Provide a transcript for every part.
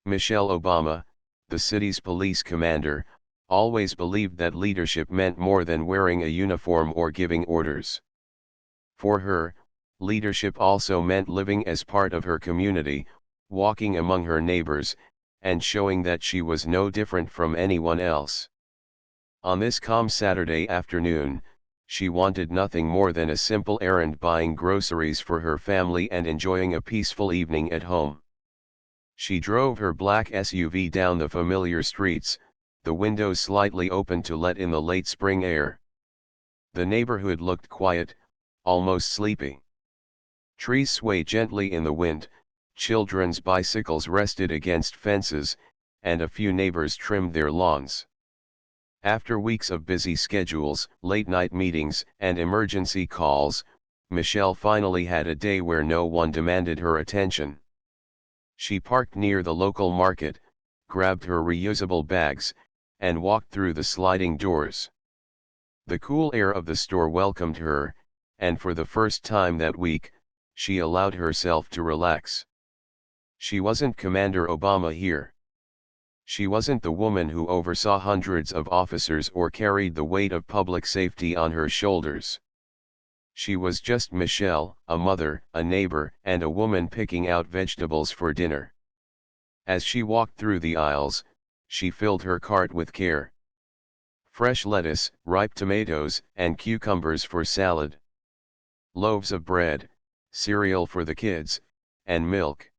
Michelle Obama, the city's police commander, always believed that leadership meant more than wearing a uniform or giving orders. For her, leadership also meant living as part of her community, walking among her neighbors, and showing that she was no different from anyone else. On this calm Saturday afternoon, she wanted nothing more than a simple errand, buying groceries for her family and enjoying a peaceful evening at home. She drove her black SUV down the familiar streets, the windows slightly open to let in the late spring air. The neighborhood looked quiet, almost sleepy. Trees swayed gently in the wind, children's bicycles rested against fences, and a few neighbors trimmed their lawns. After weeks of busy schedules, late-night meetings, and emergency calls, Michelle finally had a day where no one demanded her attention. She parked near the local market, grabbed her reusable bags, and walked through the sliding doors. The cool air of the store welcomed her, and for the first time that week, she allowed herself to relax. She wasn't Commander Obama here. She wasn't the woman who oversaw hundreds of officers or carried the weight of public safety on her shoulders. She was just Michelle, a mother, a neighbor, and a woman picking out vegetables for dinner. As she walked through the aisles, she filled her cart with care. Fresh lettuce, ripe tomatoes, and cucumbers for salad. Loaves of bread, cereal for the kids, and milk.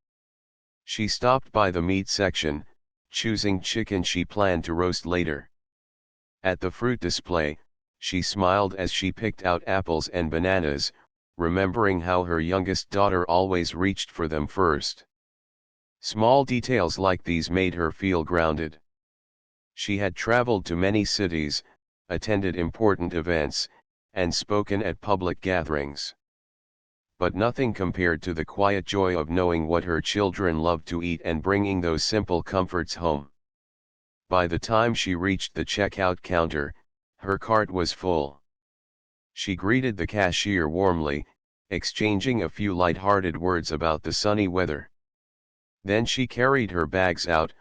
She stopped by the meat section, choosing chicken she planned to roast later. At the fruit display, she smiled as she picked out apples and bananas, remembering how her youngest daughter always reached for them first. Small details like these made her feel grounded. She had traveled to many cities, attended important events, and spoken at public gatherings. But nothing compared to the quiet joy of knowing what her children loved to eat and bringing those simple comforts home. By the time she reached the checkout counter, her cart was full. She greeted the cashier warmly, exchanging a few light-hearted words about the sunny weather. Then she carried her bags out,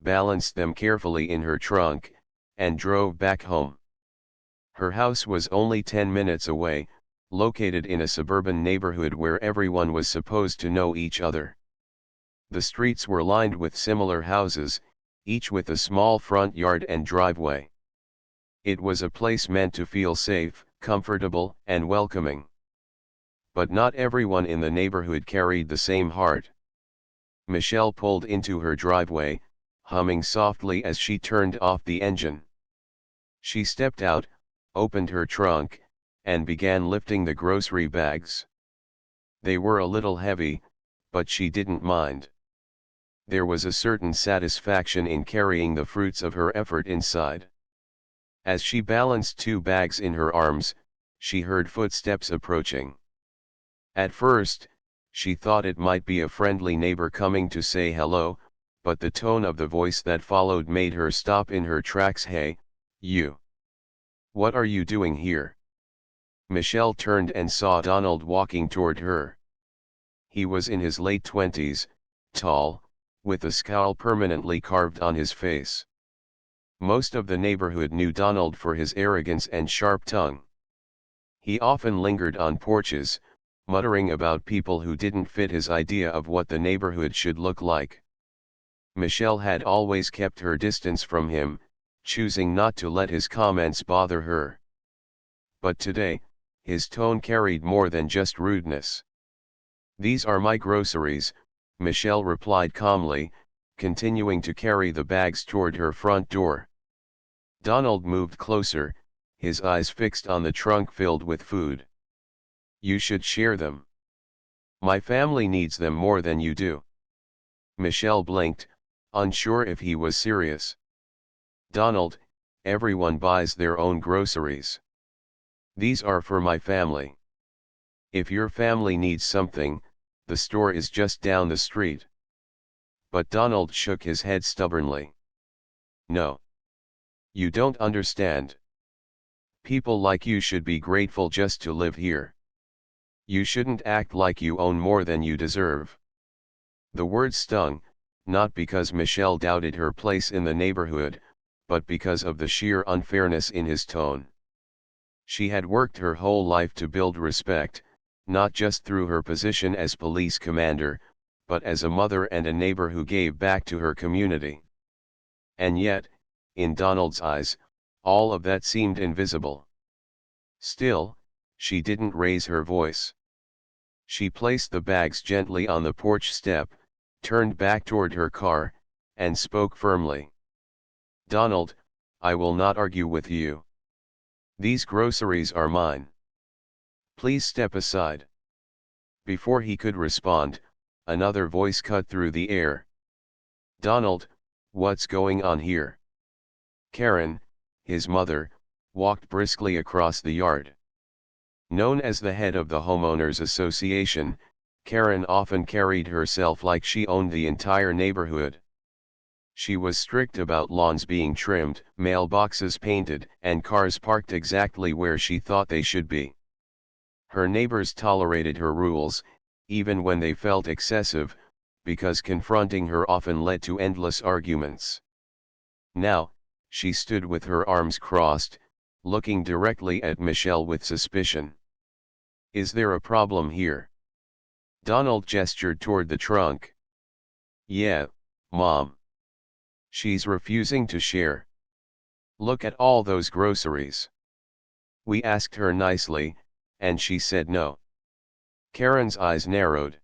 balanced them carefully in her trunk, and drove back home. Her house was only 10 minutes away, located in a suburban neighborhood where everyone was supposed to know each other. The streets were lined with similar houses, each with a small front yard and driveway. It was a place meant to feel safe, comfortable, and welcoming. But not everyone in the neighborhood carried the same heart. Michelle pulled into her driveway, humming softly as she turned off the engine. She stepped out, opened her trunk, and began lifting the grocery bags. They were a little heavy, but she didn't mind. There was a certain satisfaction in carrying the fruits of her effort inside. As she balanced 2 bags in her arms, she heard footsteps approaching. At first, she thought it might be a friendly neighbor coming to say hello, but the tone of the voice that followed made her stop in her tracks. "Hey, you. What are you doing here?" Michelle turned and saw Donald walking toward her. He was in his late 20s, tall, with a scowl permanently carved on his face. Most of the neighborhood knew Donald for his arrogance and sharp tongue. He often lingered on porches, muttering about people who didn't fit his idea of what the neighborhood should look like. Michelle had always kept her distance from him, choosing not to let his comments bother her. But today, his tone carried more than just rudeness. "These are my groceries," Michelle replied calmly, continuing to carry the bags toward her front door. Donald moved closer, his eyes fixed on the trunk filled with food. "You should share them. My family needs them more than you do." Michelle blinked, unsure if he was serious. "Donald, everyone buys their own groceries. These are for my family. If your family needs something, the store is just down the street." But Donald shook his head stubbornly. "No. You don't understand. People like you should be grateful just to live here. You shouldn't act like you own more than you deserve." The words stung, not because Michelle doubted her place in the neighborhood, but because of the sheer unfairness in his tone. She had worked her whole life to build respect, not just through her position as police commander, but as a mother and a neighbor who gave back to her community. And yet, in Donald's eyes, all of that seemed invisible. Still, she didn't raise her voice. She placed the bags gently on the porch step, turned back toward her car, and spoke firmly. "Donald, I will not argue with you. These groceries are mine. Please step aside." Before he could respond, another voice cut through the air. "Donald, what's going on here?" Karen, his mother, walked briskly across the yard. Known as the head of the homeowners association, Karen often carried herself like she owned the entire neighborhood. She was strict about lawns being trimmed, mailboxes painted, and cars parked exactly where she thought they should be. Her neighbors tolerated her rules, even when they felt excessive, because confronting her often led to endless arguments. Now, she stood with her arms crossed, looking directly at Michelle with suspicion. "Is there a problem here?" Donald gestured toward the trunk. "Yeah, Mom. She's refusing to share. Look at all those groceries. We asked her nicely, and she said no." Karen's eyes narrowed.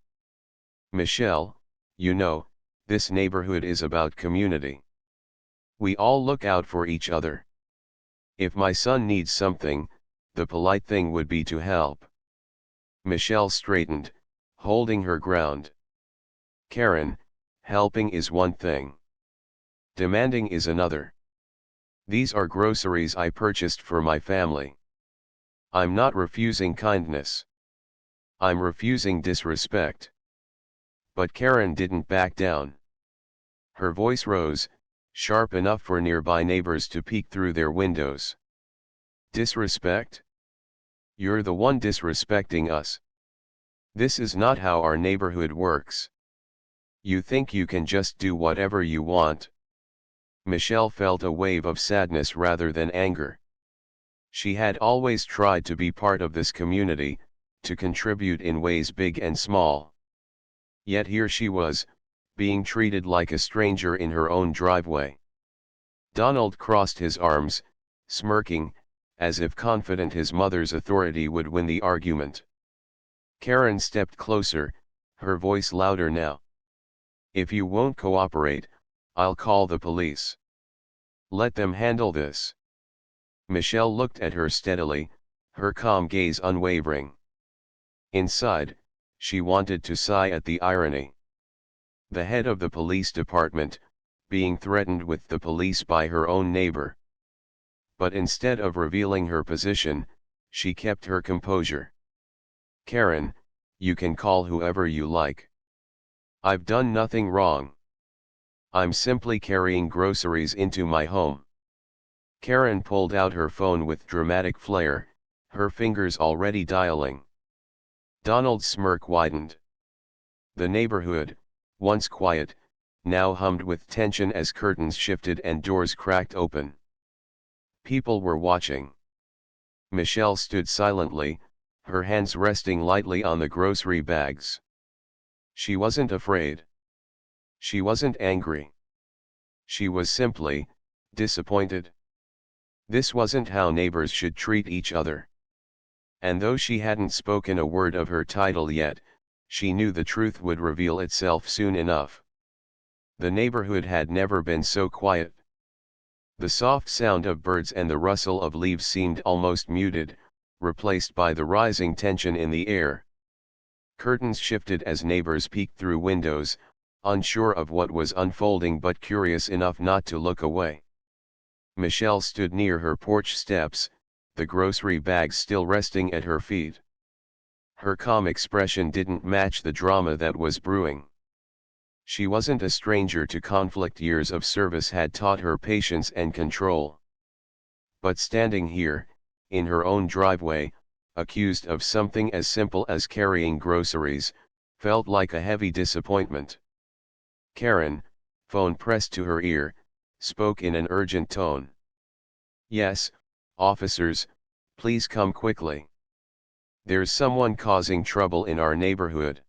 "Michelle, you know, this neighborhood is about community. We all look out for each other. If my son needs something, the polite thing would be to help." Michelle straightened, holding her ground. "Karen, helping is one thing. Demanding is another. These are groceries I purchased for my family. I'm not refusing kindness. I'm refusing disrespect." But Karen didn't back down. Her voice rose, sharp enough for nearby neighbors to peek through their windows. "Disrespect? You're the one disrespecting us. This is not how our neighborhood works. You think you can just do whatever you want?" Michelle felt a wave of sadness rather than anger. She had always tried to be part of this community, to contribute in ways big and small. Yet here she was, being treated like a stranger in her own driveway. Donald crossed his arms, smirking, as if confident his mother's authority would win the argument. Karen stepped closer, her voice louder now. "If you won't cooperate, I'll call the police. Let them handle this." Michelle looked at her steadily, her calm gaze unwavering. Inside, she wanted to sigh at the irony. The head of the police department, being threatened with the police by her own neighbor. But instead of revealing her position, she kept her composure. "Karen, you can call whoever you like. I've done nothing wrong. I'm simply carrying groceries into my home." Karen pulled out her phone with dramatic flair, her fingers already dialing. Donald's smirk widened. The neighborhood, once quiet, now hummed with tension as curtains shifted and doors cracked open. People were watching. Michelle stood silently, her hands resting lightly on the grocery bags. She wasn't afraid. She wasn't angry. She was simply disappointed. This wasn't how neighbors should treat each other. And though she hadn't spoken a word of her title yet, she knew the truth would reveal itself soon enough. The neighborhood had never been so quiet. The soft sound of birds and the rustle of leaves seemed almost muted, replaced by the rising tension in the air. Curtains shifted as neighbors peeked through windows, unsure of what was unfolding but curious enough not to look away. Michelle stood near her porch steps, the grocery bags still resting at her feet. Her calm expression didn't match the drama that was brewing. She wasn't a stranger to conflict. Years of service had taught her patience and control. But standing here, in her own driveway, accused of something as simple as carrying groceries, felt like a heavy disappointment. "Karen, phone pressed to her ear, spoke in an urgent tone. "Yes, officers, please come quickly. There's someone causing trouble in our neighborhood.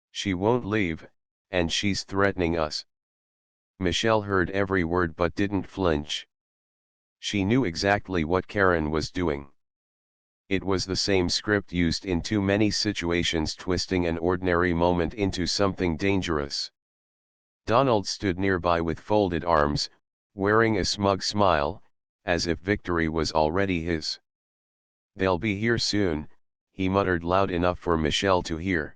She won't leave, and she's threatening us." Michelle heard every word but didn't flinch. She knew exactly what Karen was doing. It was the same script used in too many situations, twisting an ordinary moment into something dangerous. Donald stood nearby with folded arms, wearing a smug smile, as if victory was already his. "They'll be here soon," he muttered loud enough for Michelle to hear.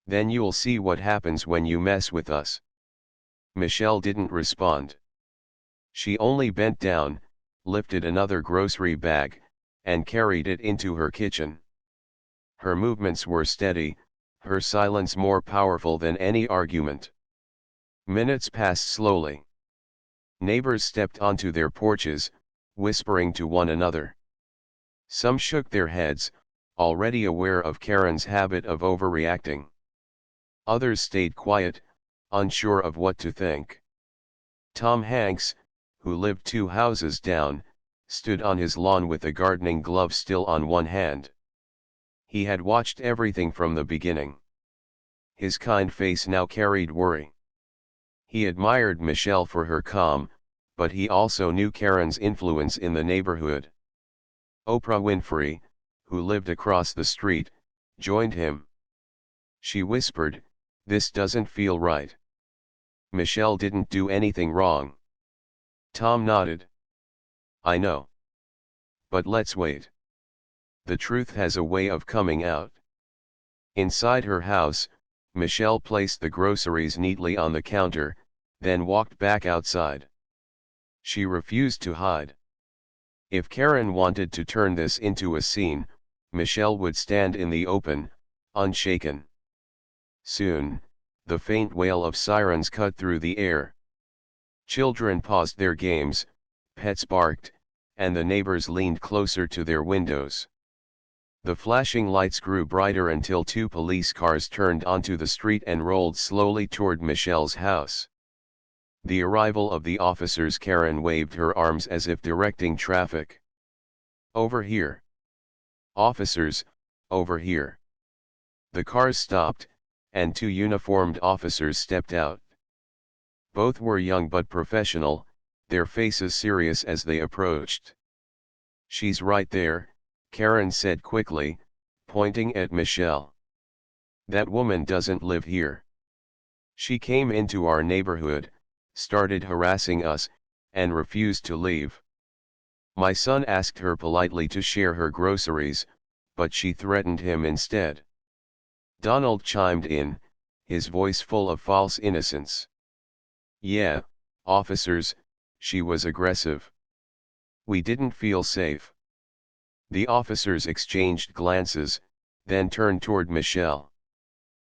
"Then you'll see what happens when you mess with us." Michelle didn't respond. She only bent down, lifted another grocery bag, and carried it into her kitchen. Her movements were steady, her silence more powerful than any argument. Minutes passed slowly. Neighbors stepped onto their porches, whispering to one another. Some shook their heads, already aware of Karen's habit of overreacting. Others stayed quiet, unsure of what to think. Tom Hanks, who lived 2 houses down, stood on his lawn with a gardening glove still on one hand. He had watched everything from the beginning. His kind face now carried worry. He admired Michelle for her calm, but he also knew Karen's influence in the neighborhood. Oprah Winfrey, who lived across the street, joined him. She whispered, "This doesn't feel right." Michelle didn't do anything wrong. Tom nodded. "I know. But let's wait. The truth has a way of coming out." Inside her house, Michelle placed the groceries neatly on the counter, then walked back outside. She refused to hide. If Karen wanted to turn this into a scene, Michelle would stand in the open, unshaken. Soon, the faint wail of sirens cut through the air. Children paused their games, pets barked, and the neighbors leaned closer to their windows. The flashing lights grew brighter until 2 police cars turned onto the street and rolled slowly toward Michelle's house. The arrival of the officers, Karen waved her arms as if directing traffic. "Over here. Officers, over here." The cars stopped, and 2 uniformed officers stepped out. Both were young but professional, their faces serious as they approached. "She's right there," Karen said quickly, pointing at Michelle. "That woman doesn't live here. She came into our neighborhood, started harassing us, and refused to leave. My son asked her politely to share her groceries, but she threatened him instead." Donald chimed in, his voice full of false innocence. "Yeah, officers, she was aggressive. We didn't feel safe." The officers exchanged glances, then turned toward Michelle.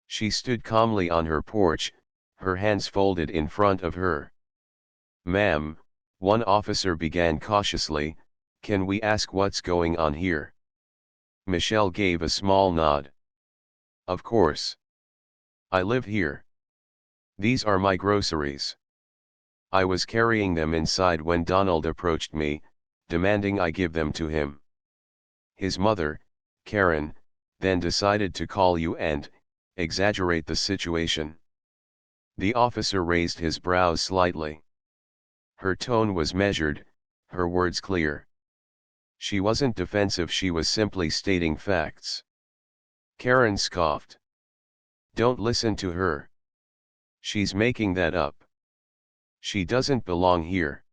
She stood calmly on her porch, her hands folded in front of her. "Ma'am," one officer began cautiously, "can we ask what's going on here?" Michelle gave a small nod. "Of course. I live here. These are my groceries. I was carrying them inside when Donald approached me, demanding I give them to him. His mother, Karen, then decided to call you and exaggerate the situation." The officer raised his brows slightly. Her tone was measured, her words clear. She wasn't defensive, she was simply stating facts. Karen scoffed. "Don't listen to her. She's making that up. She doesn't belong here.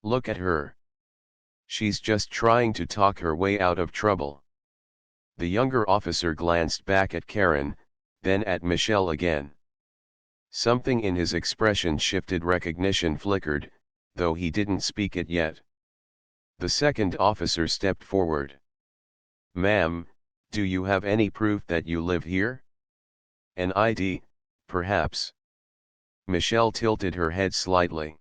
Look at her. She's just trying to talk her way out of trouble." The younger officer glanced back at Karen, then at Michelle again. Something in his expression shifted, recognition flickered, though he didn't speak it yet. The second officer stepped forward. "Ma'am, do you have any proof that you live here? An ID, perhaps?" Michelle tilted her head slightly.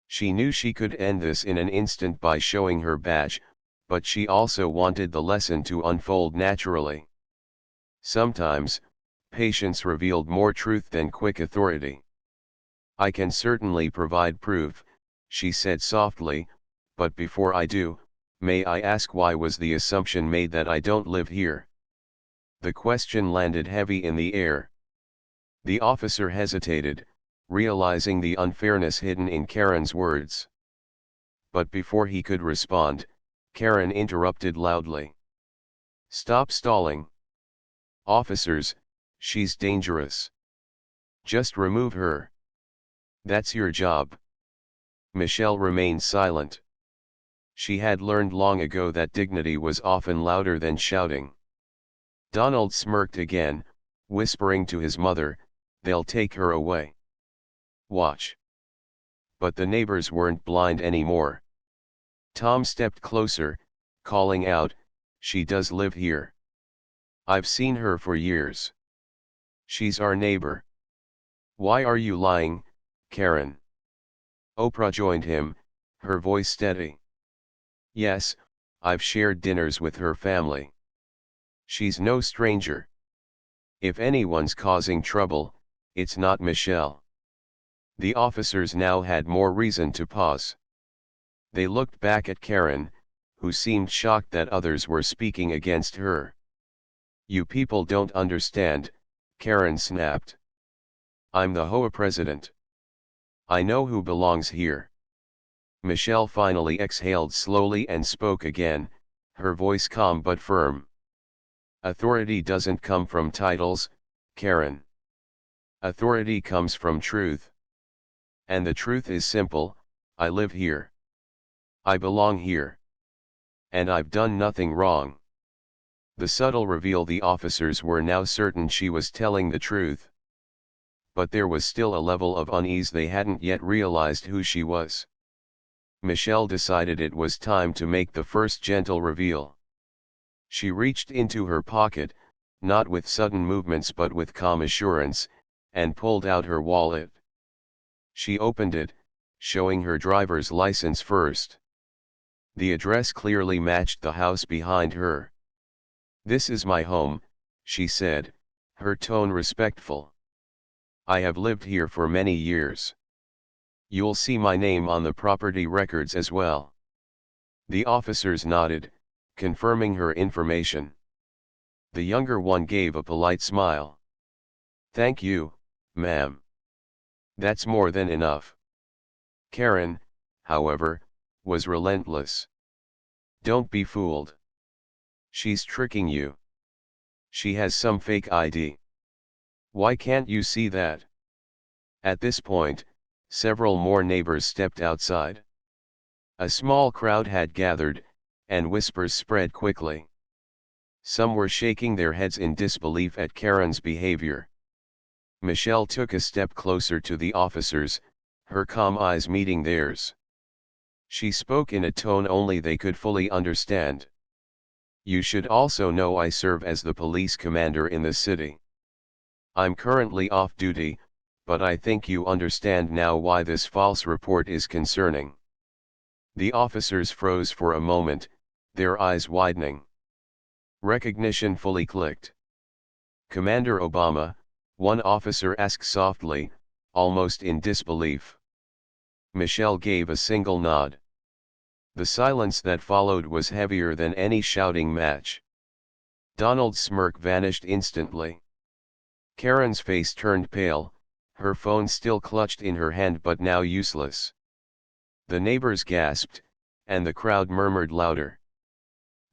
She knew she could end this in an instant by showing her badge, but she also wanted the lesson to unfold naturally. Sometimes, patience revealed more truth than quick authority. I can certainly provide proof, she said softly, but before I do, may I ask why was the assumption made that I don't live here? The question landed heavy in the air. The officer hesitated, realizing the unfairness hidden in Karen's words. But before he could respond, Karen interrupted loudly. Stop stalling. Officers, she's dangerous. Just remove her. That's your job. Michelle remained silent. She had learned long ago that dignity was often louder than shouting. Donald smirked again, whispering to his mother, they'll take her away. Watch. But the neighbors weren't blind anymore. Tom stepped closer, calling out, she does live here. I've seen her for years. She's our neighbor. Why are you lying, Karen? Oprah joined him, her voice steady. Yes, I've shared dinners with her family. She's no stranger. If anyone's causing trouble, it's not Michelle. The officers now had more reason to pause. They looked back at Karen, who seemed shocked that others were speaking against her. You people don't understand, Karen snapped. I'm the HOA president. I know who belongs here. Michelle finally exhaled slowly and spoke again, her voice calm but firm. Authority doesn't come from titles, Karen. Authority comes from truth. And the truth is simple, I live here. I belong here. And I've done nothing wrong. The subtle reveal the officers were now certain she was telling the truth. But there was still a level of unease they hadn't yet realized who she was. Michelle decided it was time to make the first gentle reveal. She reached into her pocket, not with sudden movements but with calm assurance, and pulled out her wallet. She opened it, showing her driver's license first. The address clearly matched the house behind her. This is my home, she said, her tone respectful. I have lived here for many years. You'll see my name on the property records as well. The officers nodded, confirming her information. The younger one gave a polite smile. Thank you, ma'am. That's more than enough. Karen, however, was relentless. Don't be fooled. She's tricking you. She has some fake ID. Why can't you see that? At this point, several more neighbors stepped outside. A small crowd had gathered, and whispers spread quickly. Some were shaking their heads in disbelief at Karen's behavior. Michelle took a step closer to the officers, her calm eyes meeting theirs. She spoke in a tone only they could fully understand. You should also know I serve as the police commander in the city. I'm currently off duty, but I think you understand now why this false report is concerning. The officers froze for a moment, their eyes widening. Recognition fully clicked. Commander Obama, one officer asked softly, almost in disbelief. Michelle gave a single nod. The silence that followed was heavier than any shouting match. Donald's smirk vanished instantly. Karen's face turned pale, her phone still clutched in her hand but now useless. The neighbors gasped, and the crowd murmured louder.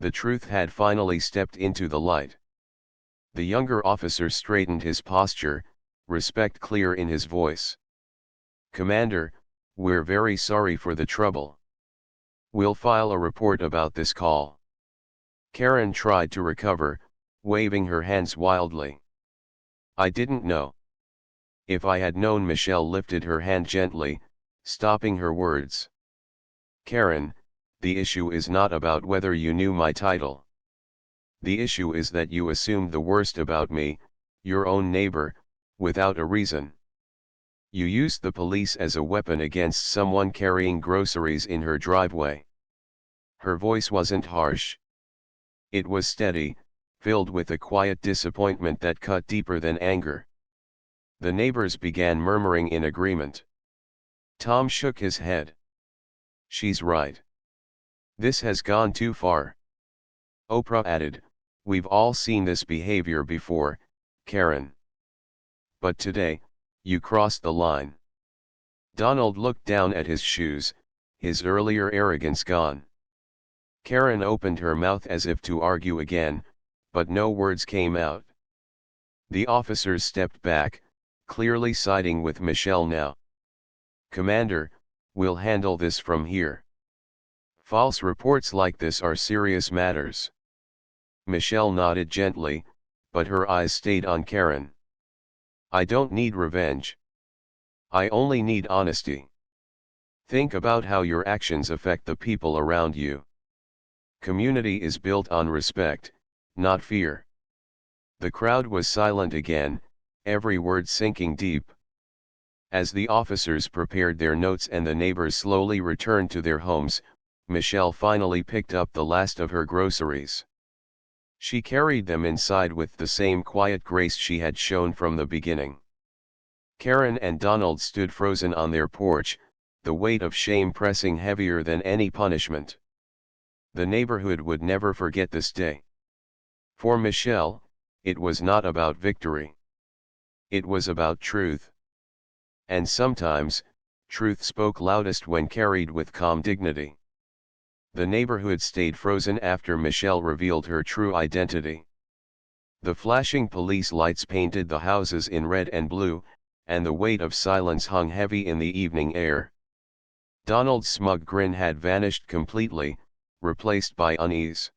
The truth had finally stepped into the light. The younger officer straightened his posture, respect clear in his voice. Commander, we're very sorry for the trouble. We'll file a report about this call. Karen tried to recover, waving her hands wildly. I didn't know. If I had known. Michelle lifted her hand gently, stopping her words. Karen, the issue is not about whether you knew my title. The issue is that you assumed the worst about me, your own neighbor, without a reason. You used the police as a weapon against someone carrying groceries in her driveway. Her voice wasn't harsh. It was steady, filled with a quiet disappointment that cut deeper than anger. The neighbors began murmuring in agreement. Tom shook his head. She's right. This has gone too far. Oprah added, we've all seen this behavior before, Karen. But today, you crossed the line. Donald looked down at his shoes, his earlier arrogance gone. Karen opened her mouth as if to argue again, but no words came out. The officers stepped back, clearly siding with Michelle now. Commander, we'll handle this from here. False reports like this are serious matters. Michelle nodded gently, but her eyes stayed on Karen. I don't need revenge. I only need honesty. Think about how your actions affect the people around you. Community is built on respect, not fear. The crowd was silent again, every word sinking deep. As the officers prepared their notes and the neighbors slowly returned to their homes, Michelle finally picked up the last of her groceries. She carried them inside with the same quiet grace she had shown from the beginning. Karen and Donald stood frozen on their porch, the weight of shame pressing heavier than any punishment. The neighborhood would never forget this day. For Michelle, it was not about victory. It was about truth. And sometimes, truth spoke loudest when carried with calm dignity. The neighborhood stayed frozen after Michelle revealed her true identity. The flashing police lights painted the houses in red and blue, and the weight of silence hung heavy in the evening air. Donald's smug grin had vanished completely, replaced by unease.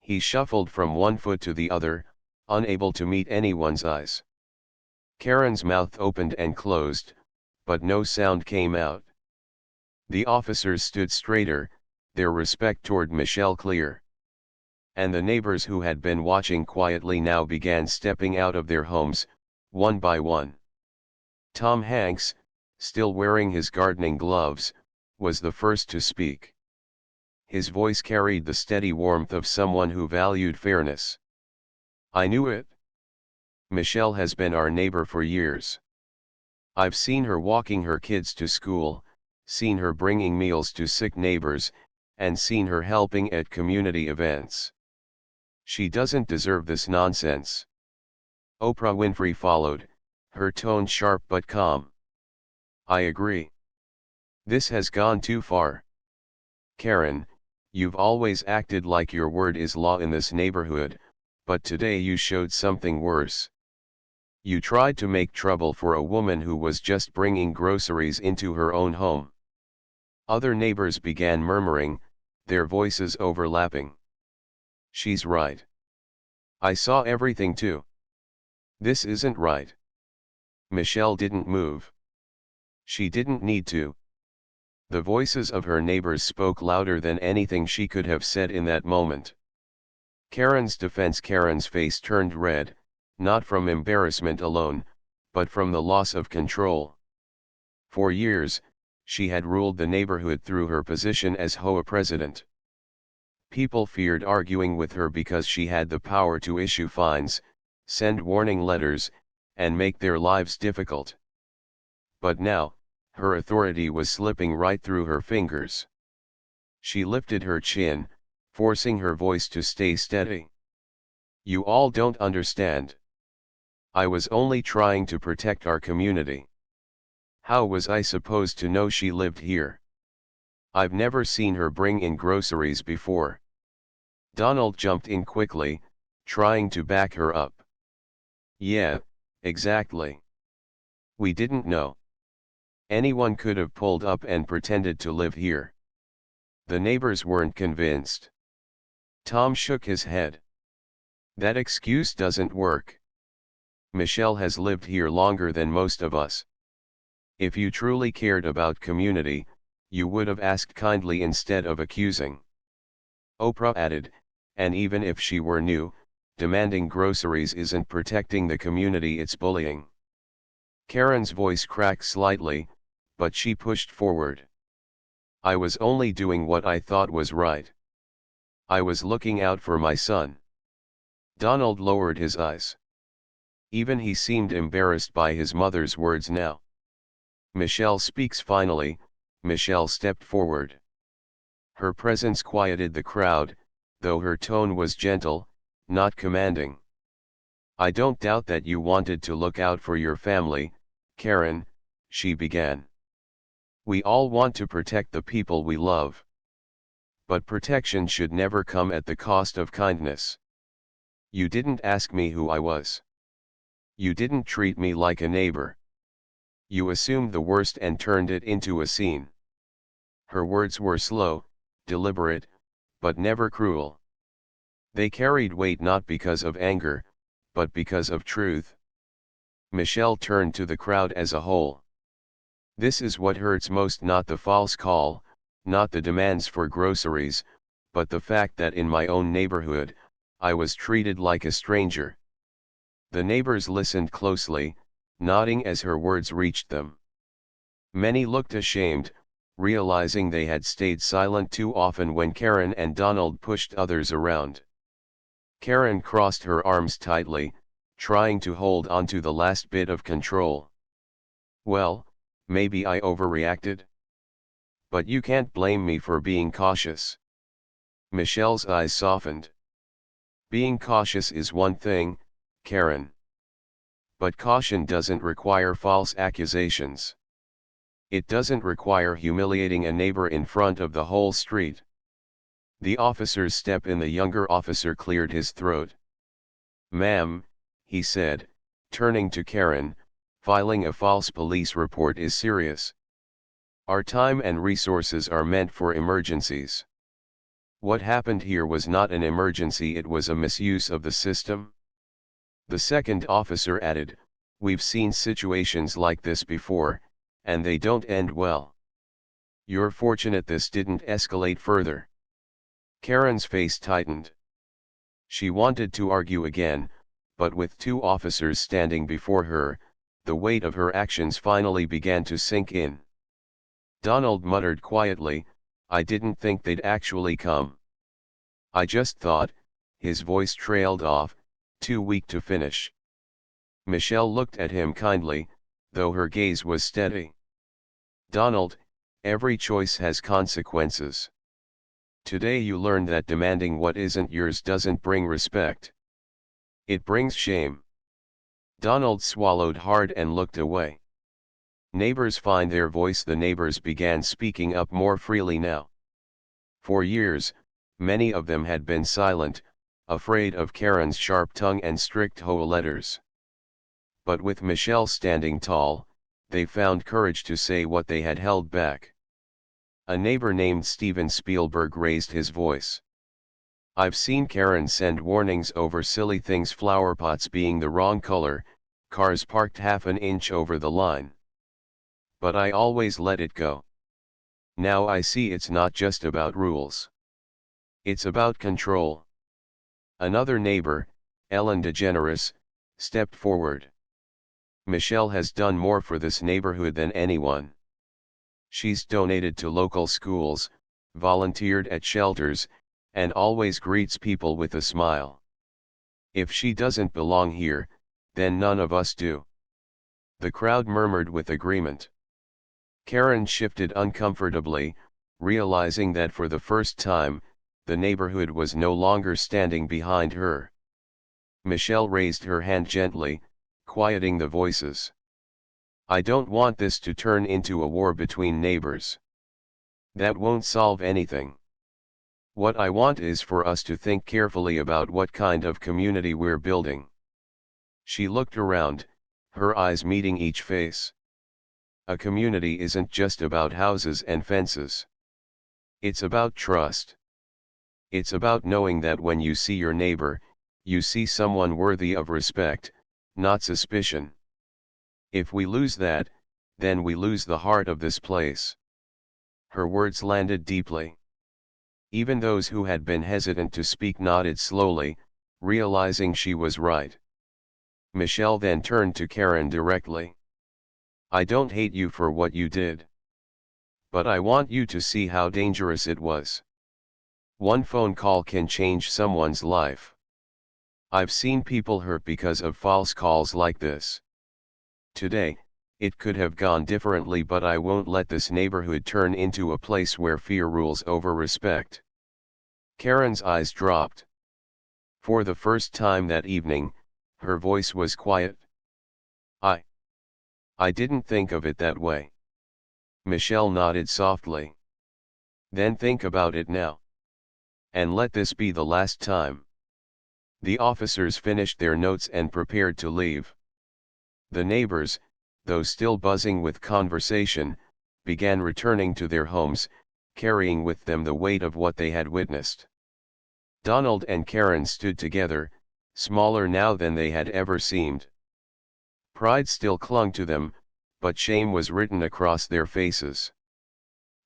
He shuffled from one foot to the other, unable to meet anyone's eyes. Karen's mouth opened and closed, but no sound came out. The officers stood straighter, their respect toward Michelle clear. And the neighbors who had been watching quietly now began stepping out of their homes, one by one. Tom Hanks, still wearing his gardening gloves, was the first to speak. His voice carried the steady warmth of someone who valued fairness. I knew it. Michelle has been our neighbor for years. I've seen her walking her kids to school, seen her bringing meals to sick neighbors, and seen her helping at community events. She doesn't deserve this nonsense. Oprah Winfrey followed, her tone sharp but calm. I agree. This has gone too far. Karen, you've always acted like your word is law in this neighborhood, but today you showed something worse. You tried to make trouble for a woman who was just bringing groceries into her own home. Other neighbors began murmuring, their voices overlapping. She's right. I saw everything too. This isn't right. Michelle didn't move. She didn't need to. The voices of her neighbors spoke louder than anything she could have said in that moment. Karen's defense. Karen's face turned red, not from embarrassment alone, but from the loss of control. For years, she had ruled the neighborhood through her position as HOA president. People feared arguing with her because she had the power to issue fines, send warning letters, and make their lives difficult. But now, her authority was slipping right through her fingers. She lifted her chin, forcing her voice to stay steady. You all don't understand. I was only trying to protect our community. How was I supposed to know she lived here? I've never seen her bring in groceries before. Donald jumped in quickly, trying to back her up. Yeah, exactly. We didn't know. Anyone could have pulled up and pretended to live here. The neighbors weren't convinced. Tom shook his head. That excuse doesn't work. Michelle has lived here longer than most of us. If you truly cared about community, you would have asked kindly instead of accusing. Oprah added, and even if she were new, demanding groceries isn't protecting the community, it's bullying. Karen's voice cracked slightly, but she pushed forward. I was only doing what I thought was right. I was looking out for my son. Donald lowered his eyes. Even he seemed embarrassed by his mother's words now. Michelle speaks finally. Michelle stepped forward. Her presence quieted the crowd, though her tone was gentle, not commanding. I don't doubt that you wanted to look out for your family, Karen, she began. We all want to protect the people we love. But protection should never come at the cost of kindness. You didn't ask me who I was. You didn't treat me like a neighbor. You assumed the worst and turned it into a scene. Her words were slow, deliberate, but never cruel. They carried weight not because of anger, but because of truth. Michelle turned to the crowd as a whole. This is what hurts most, not the false call, not the demands for groceries, but the fact that in my own neighborhood, I was treated like a stranger. The neighbors listened closely, nodding as her words reached them. Many looked ashamed, realizing they had stayed silent too often when Karen and Donald pushed others around. Karen crossed her arms tightly, trying to hold onto the last bit of control. Well, maybe I overreacted. But you can't blame me for being cautious. Michelle's eyes softened. Being cautious is one thing, Karen. But caution doesn't require false accusations. It doesn't require humiliating a neighbor in front of the whole street. The officer's step in. The younger officer cleared his throat. Ma'am, he said, turning to Karen, filing a false police report is serious. Our time and resources are meant for emergencies. What happened here was not an emergency, it was a misuse of the system. The second officer added, we've seen situations like this before, and they don't end well. You're fortunate this didn't escalate further. Karen's face tightened. She wanted to argue again, but with two officers standing before her, the weight of her actions finally began to sink in. Donald muttered quietly, I didn't think they'd actually come. I just thought, his voice trailed off, too weak to finish. Michelle looked at him kindly, though her gaze was steady. Donald, every choice has consequences. Today you learned that demanding what isn't yours doesn't bring respect. It brings shame. Donald swallowed hard and looked away. Neighbors find their voice. The neighbors began speaking up more freely now. For years, many of them had been silent, afraid of Karen's sharp tongue and strict HOA letters. But with Michelle standing tall, they found courage to say what they had held back. A neighbor named Steven Spielberg raised his voice. I've seen Karen send warnings over silly things, flower pots being the wrong color, cars parked half an inch over the line. But I always let it go. Now I see it's not just about rules. It's about control. Another neighbor, Ellen DeGeneres, stepped forward. Michelle has done more for this neighborhood than anyone. She's donated to local schools, volunteered at shelters, and always greets people with a smile. If she doesn't belong here, then none of us do. The crowd murmured with agreement. Karen shifted uncomfortably, realizing that for the first time, the neighborhood was no longer standing behind her. Michelle raised her hand gently, quieting the voices. I don't want this to turn into a war between neighbors. That won't solve anything. What I want is for us to think carefully about what kind of community we're building. She looked around, her eyes meeting each face. A community isn't just about houses and fences. It's about trust. It's about knowing that when you see your neighbor, you see someone worthy of respect, not suspicion. If we lose that, then we lose the heart of this place. Her words landed deeply. Even those who had been hesitant to speak nodded slowly, realizing she was right. Michelle then turned to Karen directly. I don't hate you for what you did. But I want you to see how dangerous it was. One phone call can change someone's life. I've seen people hurt because of false calls like this. Today, It could have gone differently, but I won't let this neighborhood turn into a place where fear rules over respect. Karen's eyes dropped. For the first time that evening, her voice was quiet. I didn't think of it that way. Michelle nodded softly. Then think about it now. And let this be the last time. The officers finished their notes and prepared to leave. The neighbors, though still buzzing with conversation, began returning to their homes, carrying with them the weight of what they had witnessed. Donald and Karen stood together, smaller now than they had ever seemed. Pride still clung to them, but shame was written across their faces.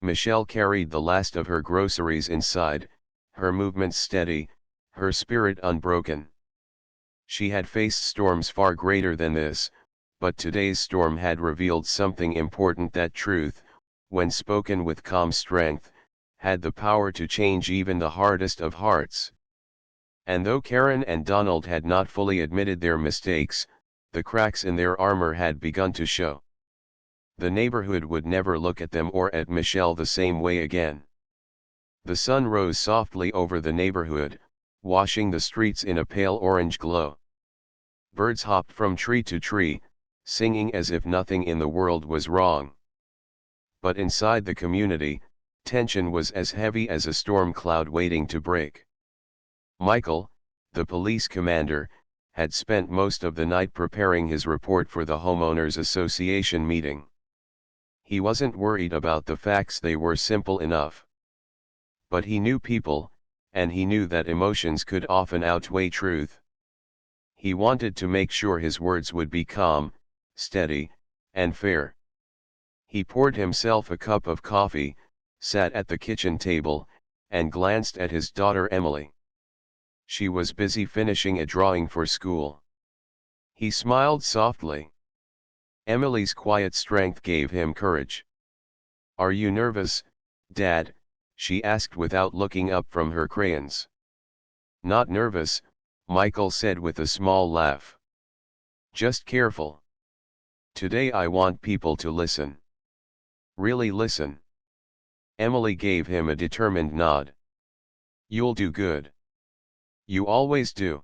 Michelle carried the last of her groceries inside, her movements steady, her spirit unbroken. She had faced storms far greater than this, but today's storm had revealed something important: that truth, when spoken with calm strength, had the power to change even the hardest of hearts. And though Karen and Donald had not fully admitted their mistakes, the cracks in their armor had begun to show. The neighborhood would never look at them or at Michelle the same way again. The sun rose softly over the neighborhood, washing the streets in a pale orange glow. Birds hopped from tree to tree, singing as if nothing in the world was wrong. But inside the community, tension was as heavy as a storm cloud waiting to break. Michael, the police commander, had spent most of the night preparing his report for the homeowners association meeting. He wasn't worried about the facts, they were simple enough. But he knew people, and he knew that emotions could often outweigh truth. He wanted to make sure his words would be calm, steady, and fair. He poured himself a cup of coffee, sat at the kitchen table, and glanced at his daughter Emily. She was busy finishing a drawing for school. He smiled softly. Emily's quiet strength gave him courage. "Are you nervous, Dad?" she asked without looking up from her crayons. "Not nervous," Michael said with a small laugh. "Just careful. Today I want people to listen. Really listen." Emily gave him a determined nod. "You'll do good. You always do."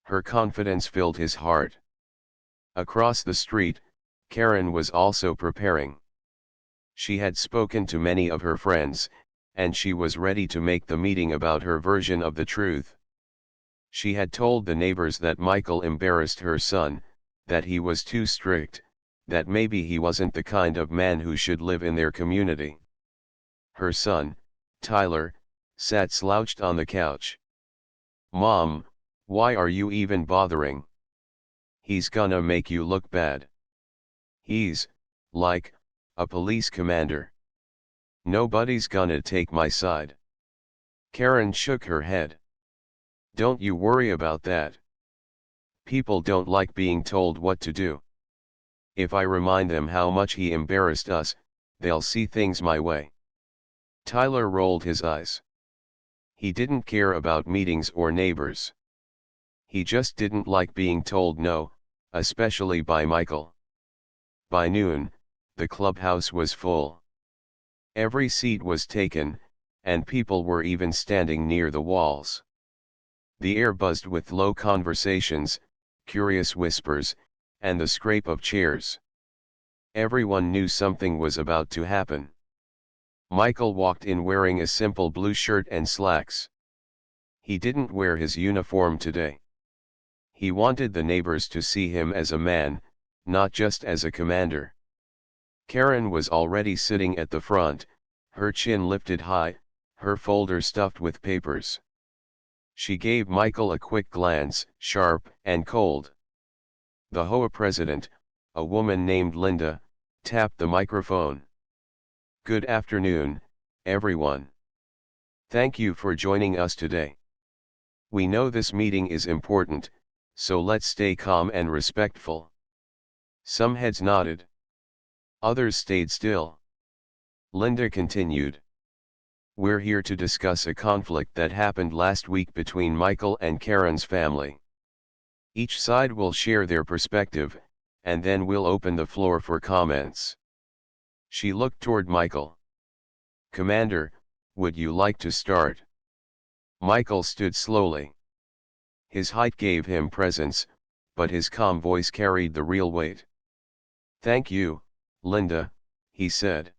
Her confidence filled his heart. Across the street, Karen was also preparing. She had spoken to many of her friends, and she was ready to make the meeting about her version of the truth. She had told the neighbors that Michael embarrassed her son, that he was too strict, that maybe he wasn't the kind of man who should live in their community. Her son, Tyler, sat slouched on the couch. "Mom, why are you even bothering? He's gonna make you look bad. He's, like, a police commander. Nobody's gonna take my side." Karen shook her head. "Don't you worry about that. People don't like being told what to do. If I remind them how much he embarrassed us, they'll see things my way." Tyler rolled his eyes. He didn't care about meetings or neighbors. He just didn't like being told no, especially by Michael. By noon, the clubhouse was full. Every seat was taken, and people were even standing near the walls. The air buzzed with low conversations, curious whispers, and the scrape of chairs. Everyone knew something was about to happen. Michael walked in wearing a simple blue shirt and slacks. He didn't wear his uniform today. He wanted the neighbors to see him as a man, not just as a commander. Karen was already sitting at the front, her chin lifted high, her folder stuffed with papers. She gave Michael a quick glance, sharp and cold. The HOA president, a woman named Linda, tapped the microphone. "Good afternoon, everyone. Thank you for joining us today. We know this meeting is important, so let's stay calm and respectful." Some heads nodded. Others stayed still. Linda continued. "We're here to discuss a conflict that happened last week between Michael and Karen's family. Each side will share their perspective, and then we'll open the floor for comments. She looked toward Michael. Commander, would you like to start? Michael stood slowly. His height gave him presence, but his calm voice carried the real weight. Thank you, Linda, he said.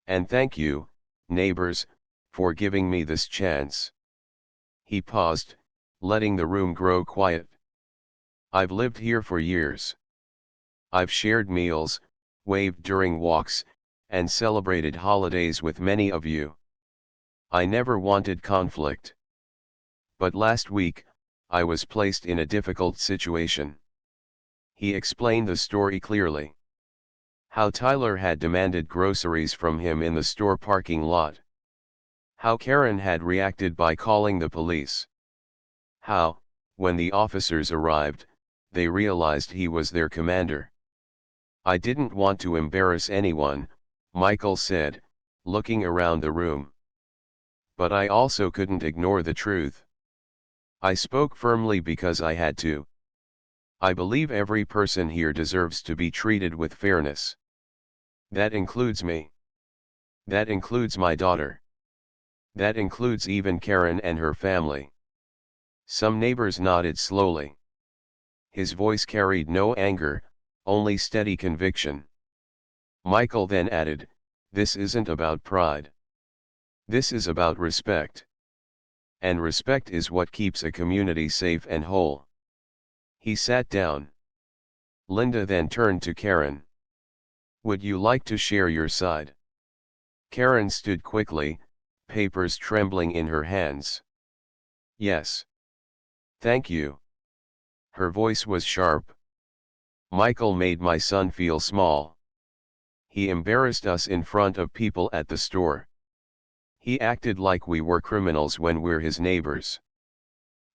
And thank you, neighbors, for giving me this chance. He paused, letting the room grow quiet. I've lived here for years. I've shared meals, waved during walks, and celebrated holidays with many of you. I never wanted conflict. But last week, I was placed in a difficult situation. He explained the story clearly. How Tyler had demanded groceries from him in the store parking lot. How Karen had reacted by calling the police. How, when the officers arrived, they realized he was their commander. I didn't want to embarrass anyone, Michael said, looking around the room. But I also couldn't ignore the truth. I spoke firmly because I had to. I believe every person here deserves to be treated with fairness. That includes me. That includes my daughter. That includes even Karen and her family. Some neighbors nodded slowly. His voice carried no anger, only steady conviction. Michael then added, "This isn't about pride. This is about respect. And respect is what keeps a community safe and whole." He sat down. Linda then turned to Karen. "Would you like to share your side?" Karen stood quickly, papers trembling in her hands. "Yes. Thank you." Her voice was sharp. "Michael made my son feel small. He embarrassed us in front of people at the store. He acted like we were criminals when we're his neighbors.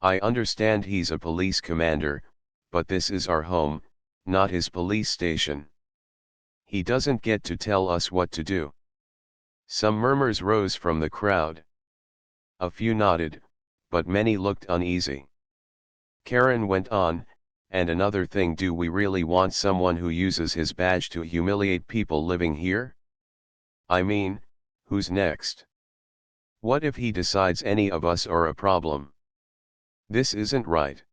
I understand he's a police commander, but this is our home, not his police station. He doesn't get to tell us what to do." Some murmurs rose from the crowd. A few nodded, but many looked uneasy. Karen went on, "And another thing, do we really want someone who uses his badge to humiliate people living here? I mean, who's next? What if he decides any of us are a problem? This isn't right."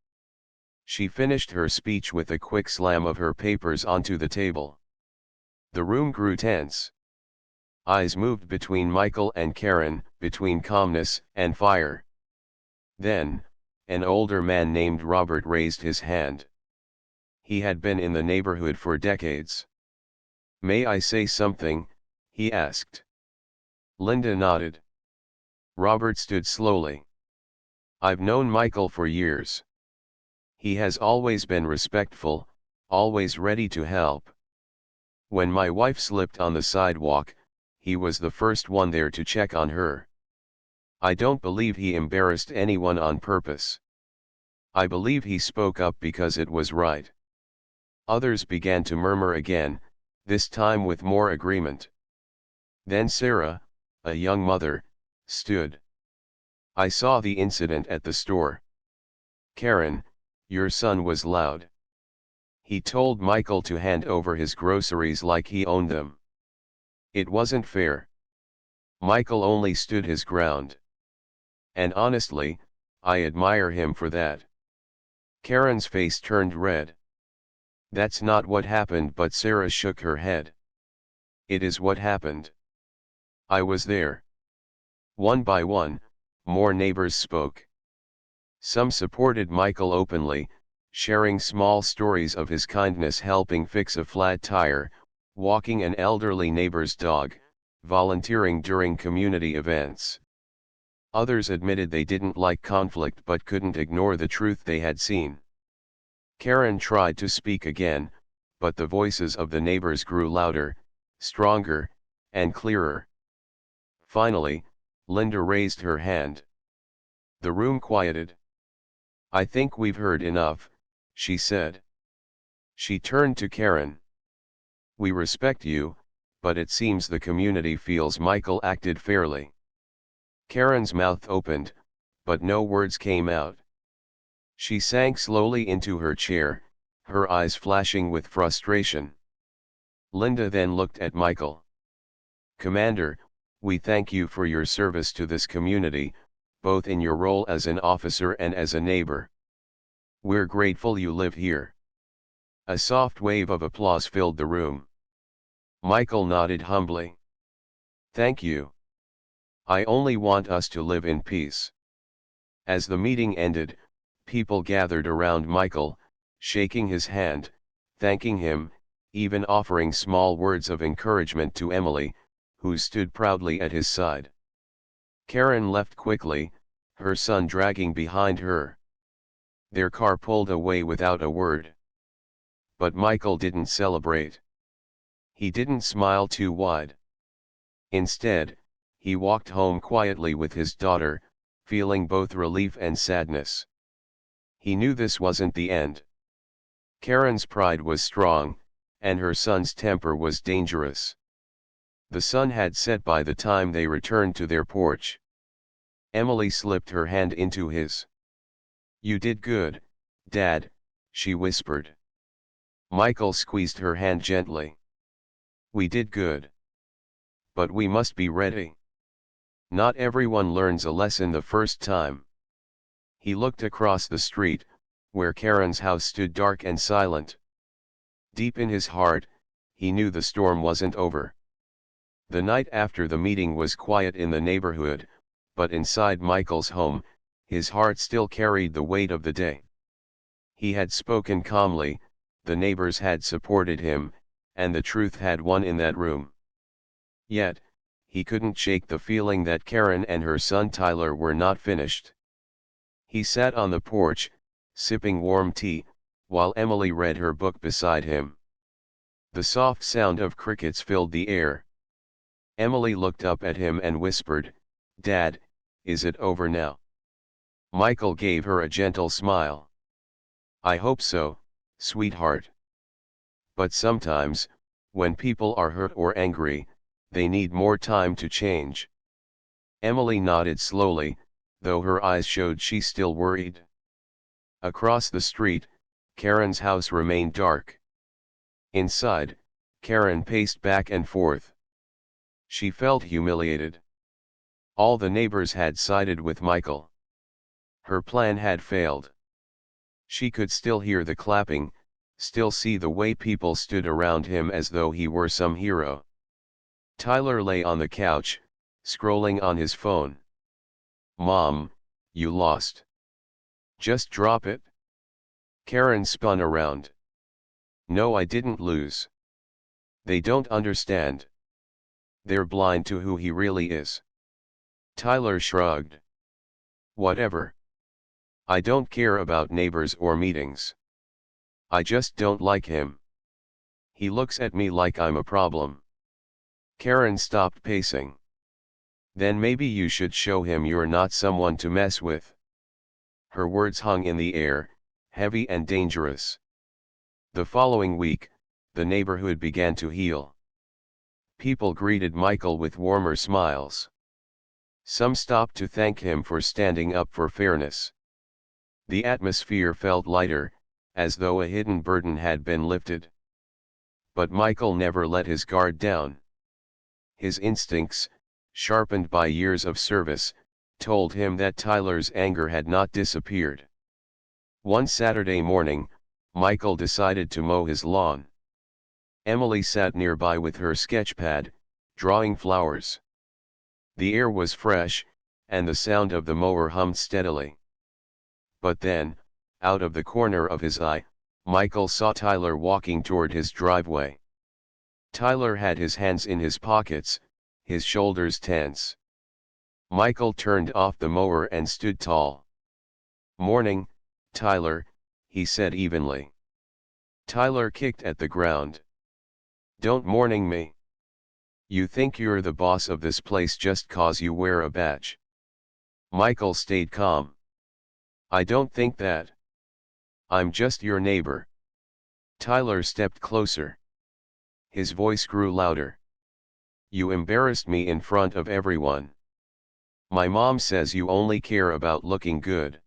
She finished her speech with a quick slam of her papers onto the table. The room grew tense. Eyes moved between Michael and Karen, between calmness and fire. Then, an older man named Robert raised his hand. He had been in the neighborhood for decades. "May I say something?" he asked. Linda nodded. Robert stood slowly. "I've known Michael for years. He has always been respectful, always ready to help. When my wife slipped on the sidewalk, he was the first one there to check on her. I don't believe he embarrassed anyone on purpose. I believe he spoke up because it was right." Others began to murmur again, this time with more agreement. Then Sarah, a young mother, stood. "I saw the incident at the store. Karen, your son was loud. He told Michael to hand over his groceries like he owned them. It wasn't fair. Michael only stood his ground. And honestly, I admire him for that." Karen's face turned red. "That's not what happened," but Sarah shook her head. "It is what happened. I was there." One by one, more neighbors spoke. Some supported Michael openly, sharing small stories of his kindness, helping fix a flat tire, walking an elderly neighbor's dog, volunteering during community events. Others admitted they didn't like conflict but couldn't ignore the truth they had seen. Karen tried to speak again, but the voices of the neighbors grew louder, stronger, and clearer. Finally, Linda raised her hand. The room quieted. "I think we've heard enough," she said. She turned to Karen. "We respect you, but it seems the community feels Michael acted fairly." Karen's mouth opened, but no words came out. She sank slowly into her chair, her eyes flashing with frustration. Linda then looked at Michael. "Commander, we thank you for your service to this community, both in your role as an officer and as a neighbor. We're grateful you live here." A soft wave of applause filled the room. Michael nodded humbly. "Thank you. I only want us to live in peace." As the meeting ended, people gathered around Michael, shaking his hand, thanking him, even offering small words of encouragement to Emily, who stood proudly at his side. Karen left quickly, her son dragging behind her. Their car pulled away without a word. But Michael didn't celebrate. He didn't smile too wide. Instead, he walked home quietly with his daughter, feeling both relief and sadness. He knew this wasn't the end. Karen's pride was strong, and her son's temper was dangerous. The sun had set by the time they returned to their porch. Emily slipped her hand into his. "You did good, Dad," she whispered. Michael squeezed her hand gently. "We did good. But we must be ready. Not everyone learns a lesson the first time." He looked across the street, where Karen's house stood dark and silent. Deep in his heart, he knew the storm wasn't over. The night after the meeting was quiet in the neighborhood, but inside Michael's home, his heart still carried the weight of the day. He had spoken calmly, the neighbors had supported him, and the truth had won in that room. Yet, he couldn't shake the feeling that Karen and her son Tyler were not finished. He sat on the porch, sipping warm tea, while Emily read her book beside him. The soft sound of crickets filled the air. Emily looked up at him and whispered, "Dad, is it over now?" Michael gave her a gentle smile. "I hope so, sweetheart. But sometimes, when people are hurt or angry, they need more time to change." Emily nodded slowly, though her eyes showed she still worried. Across the street, Karen's house remained dark. Inside, Karen paced back and forth. She felt humiliated. All the neighbors had sided with Michael. Her plan had failed. She could still hear the clapping, still see the way people stood around him as though he were some hero. Tyler lay on the couch, scrolling on his phone. "Mom, you lost. Just drop it." Karen spun around. "No, I didn't lose. They don't understand. They're blind to who he really is." Tyler shrugged. "Whatever. I don't care about neighbors or meetings. I just don't like him. He looks at me like I'm a problem." Karen stopped pacing. "Then maybe you should show him you're not someone to mess with." Her words hung in the air, heavy and dangerous. The following week, the neighborhood began to heal. People greeted Michael with warmer smiles. Some stopped to thank him for standing up for fairness. The atmosphere felt lighter, as though a hidden burden had been lifted. But Michael never let his guard down. His instincts, sharpened by years of service, told him that Tyler's anger had not disappeared. One Saturday morning, Michael decided to mow his lawn. Emily sat nearby with her sketchpad, drawing flowers. The air was fresh, and the sound of the mower hummed steadily. But then, out of the corner of his eye, Michael saw Tyler walking toward his driveway. Tyler had his hands in his pockets, his shoulders tense. Michael turned off the mower and stood tall. "Morning, Tyler," he said evenly. Tyler kicked at the ground. "Don't morning me. You think you're the boss of this place just 'cause you wear a badge." Michael stayed calm. "I don't think that. I'm just your neighbor." Tyler stepped closer. His voice grew louder. "You embarrassed me in front of everyone. My mom says you only care about looking good.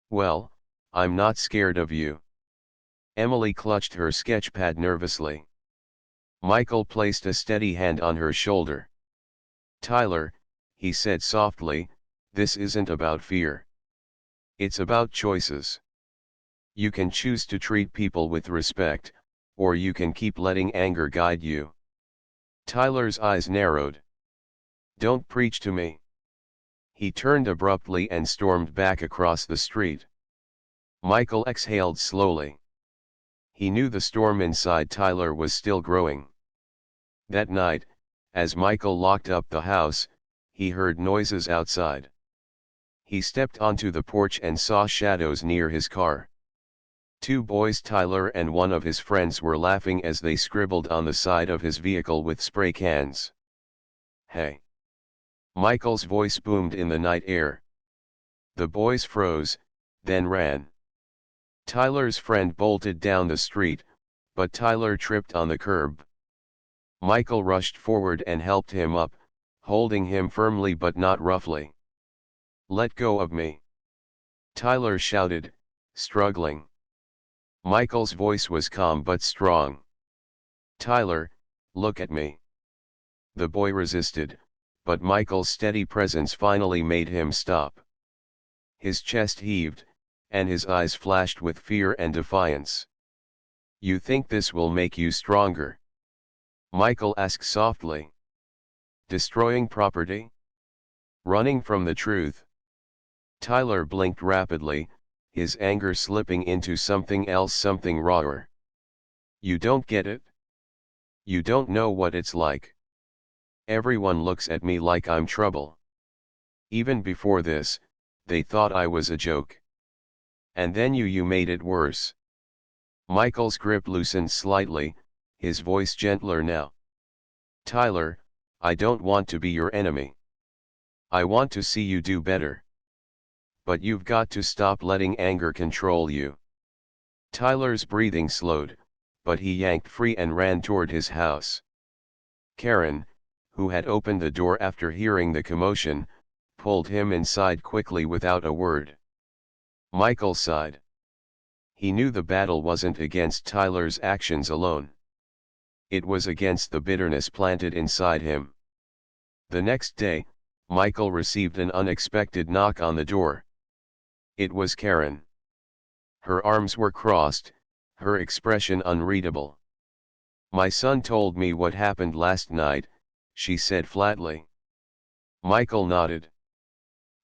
Well, I'm not scared of you. Emily clutched her sketchpad nervously. Michael placed a steady hand on her shoulder. "Tyler," he said softly, "this isn't about fear. It's about choices. You can choose to treat people with respect, or you can keep letting anger guide you." Tyler's eyes narrowed. "Don't preach to me." He turned abruptly and stormed back across the street. Michael exhaled slowly. He knew the storm inside Tyler was still growing. That night, as Michael locked up the house, he heard noises outside. He stepped onto the porch and saw shadows near his car. Two boys, Tyler and one of his friends, were laughing as they scribbled on the side of his vehicle with spray cans. "Hey!" Michael's voice boomed in the night air. The boys froze, then ran. Tyler's friend bolted down the street, but Tyler tripped on the curb. Michael rushed forward and helped him up, holding him firmly but not roughly. "Let go of me!" Tyler shouted, struggling. Michael's voice was calm but strong. "Tyler, look at me." The boy resisted, but Michael's steady presence finally made him stop. His chest heaved, and his eyes flashed with fear and defiance. "You think this will make you stronger?" Michael asked softly. "Destroying property? Running from the truth?" Tyler blinked rapidly, his anger slipping into something else, something rawer. "You don't get it? You don't know what it's like. Everyone looks at me like I'm trouble. Even before this, they thought I was a joke. And then you made it worse." Michael's grip loosened slightly, his voice gentler now. "Tyler, I don't want to be your enemy. I want to see you do better. But you've got to stop letting anger control you." Tyler's breathing slowed, but he yanked free and ran toward his house. Karen, who had opened the door after hearing the commotion, pulled him inside quickly without a word. Michael sighed. He knew the battle wasn't against Tyler's actions alone. It was against the bitterness planted inside him. The next day, Michael received an unexpected knock on the door. It was Karen. Her arms were crossed, her expression unreadable. "My son told me what happened last night," she said flatly. Michael nodded.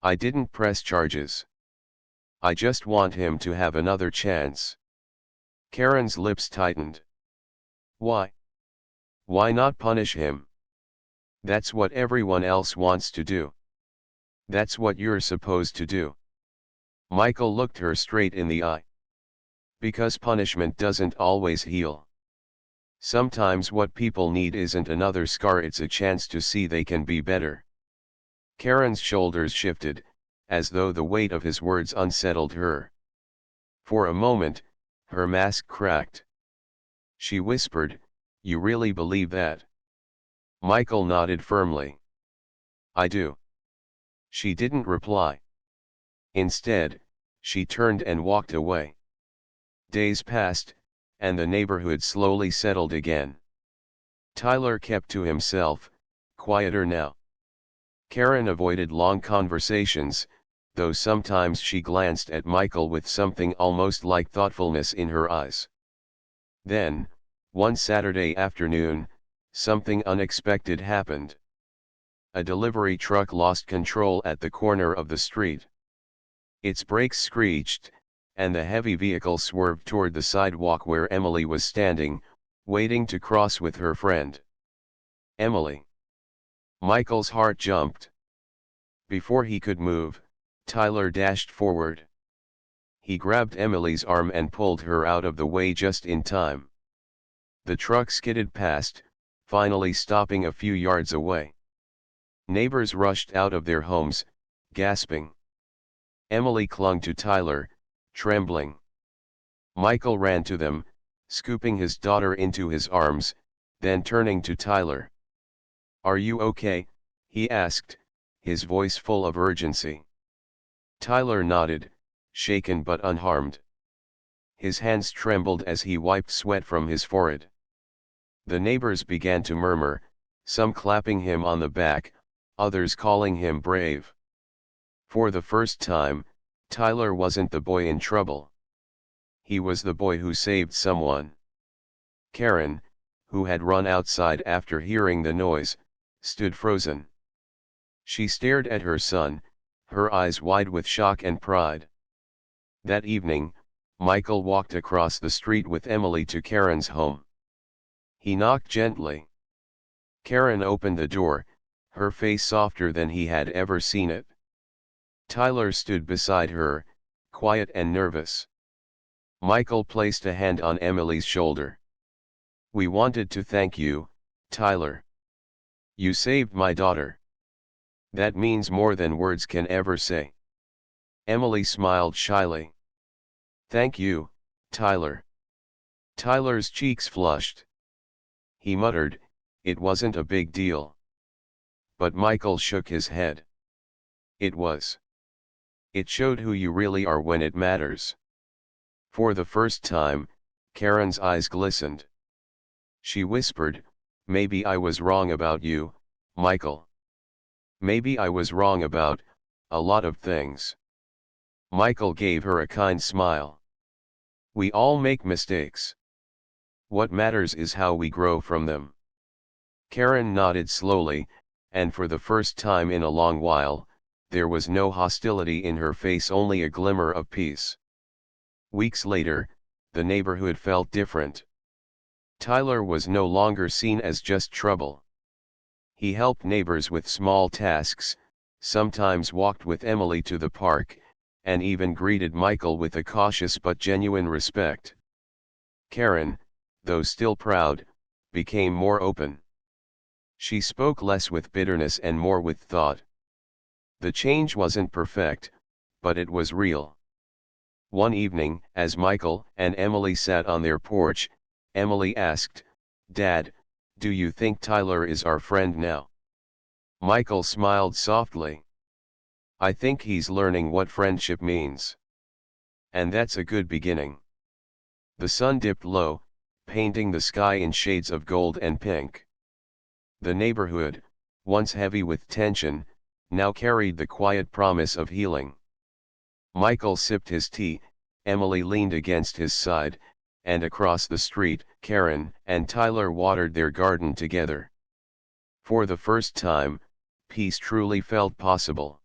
"I didn't press charges. I just want him to have another chance." Karen's lips tightened. "Why? Why not punish him? That's what everyone else wants to do. That's what you're supposed to do." Michael looked her straight in the eye. "Because punishment doesn't always heal. Sometimes what people need isn't another scar, it's a chance to see they can be better." Karen's shoulders shifted, as though the weight of his words unsettled her. For a moment, her mask cracked. She whispered, "You really believe that?" Michael nodded firmly. "I do." She didn't reply. Instead, she turned and walked away. Days passed, and the neighborhood slowly settled again. Tyler kept to himself, quieter now. Karen avoided long conversations, though sometimes she glanced at Michael with something almost like thoughtfulness in her eyes. Then, one Saturday afternoon, something unexpected happened. A delivery truck lost control at the corner of the street. Its brakes screeched, and the heavy vehicle swerved toward the sidewalk where Emily was standing, waiting to cross with her friend. "Emily!" Michael's heart jumped. Before he could move, Tyler dashed forward. He grabbed Emily's arm and pulled her out of the way just in time. The truck skidded past, finally stopping a few yards away. Neighbors rushed out of their homes, gasping. Emily clung to Tyler, trembling. Michael ran to them, scooping his daughter into his arms, then turning to Tyler. "Are you okay?" he asked, his voice full of urgency. Tyler nodded, shaken but unharmed. His hands trembled as he wiped sweat from his forehead. The neighbors began to murmur, some clapping him on the back, others calling him brave. For the first time, Tyler wasn't the boy in trouble. He was the boy who saved someone. Karen, who had run outside after hearing the noise, stood frozen. She stared at her son, her eyes wide with shock and pride. That evening, Michael walked across the street with Emily to Karen's home. He knocked gently. Karen opened the door, her face softer than he had ever seen it. Tyler stood beside her, quiet and nervous. Michael placed a hand on Emily's shoulder. "We wanted to thank you, Tyler. You saved my daughter. That means more than words can ever say." Emily smiled shyly. "Thank you, Tyler." Tyler's cheeks flushed. He muttered, "It wasn't a big deal." But Michael shook his head. "It was. It showed who you really are when it matters." For the first time, Karen's eyes glistened. She whispered, "Maybe I was wrong about you, Michael. Maybe I was wrong about a lot of things." Michael gave her a kind smile. "We all make mistakes. What matters is how we grow from them." Karen nodded slowly, and for the first time in a long while, there was no hostility in her face, only a glimmer of peace. Weeks later, the neighborhood felt different. Tyler was no longer seen as just trouble. He helped neighbors with small tasks, sometimes walked with Emily to the park, and even greeted Michael with a cautious but genuine respect. Karen, though still proud, became more open. She spoke less with bitterness and more with thought. The change wasn't perfect, but it was real. One evening, as Michael and Emily sat on their porch, Emily asked, "Dad, do you think Tyler is our friend now?" Michael smiled softly. "I think he's learning what friendship means. And that's a good beginning." The sun dipped low, painting the sky in shades of gold and pink. The neighborhood, once heavy with tension, now carried the quiet promise of healing. Michael sipped his tea, Emily leaned against his side, and across the street, Karen and Tyler watered their garden together. For the first time, peace truly felt possible.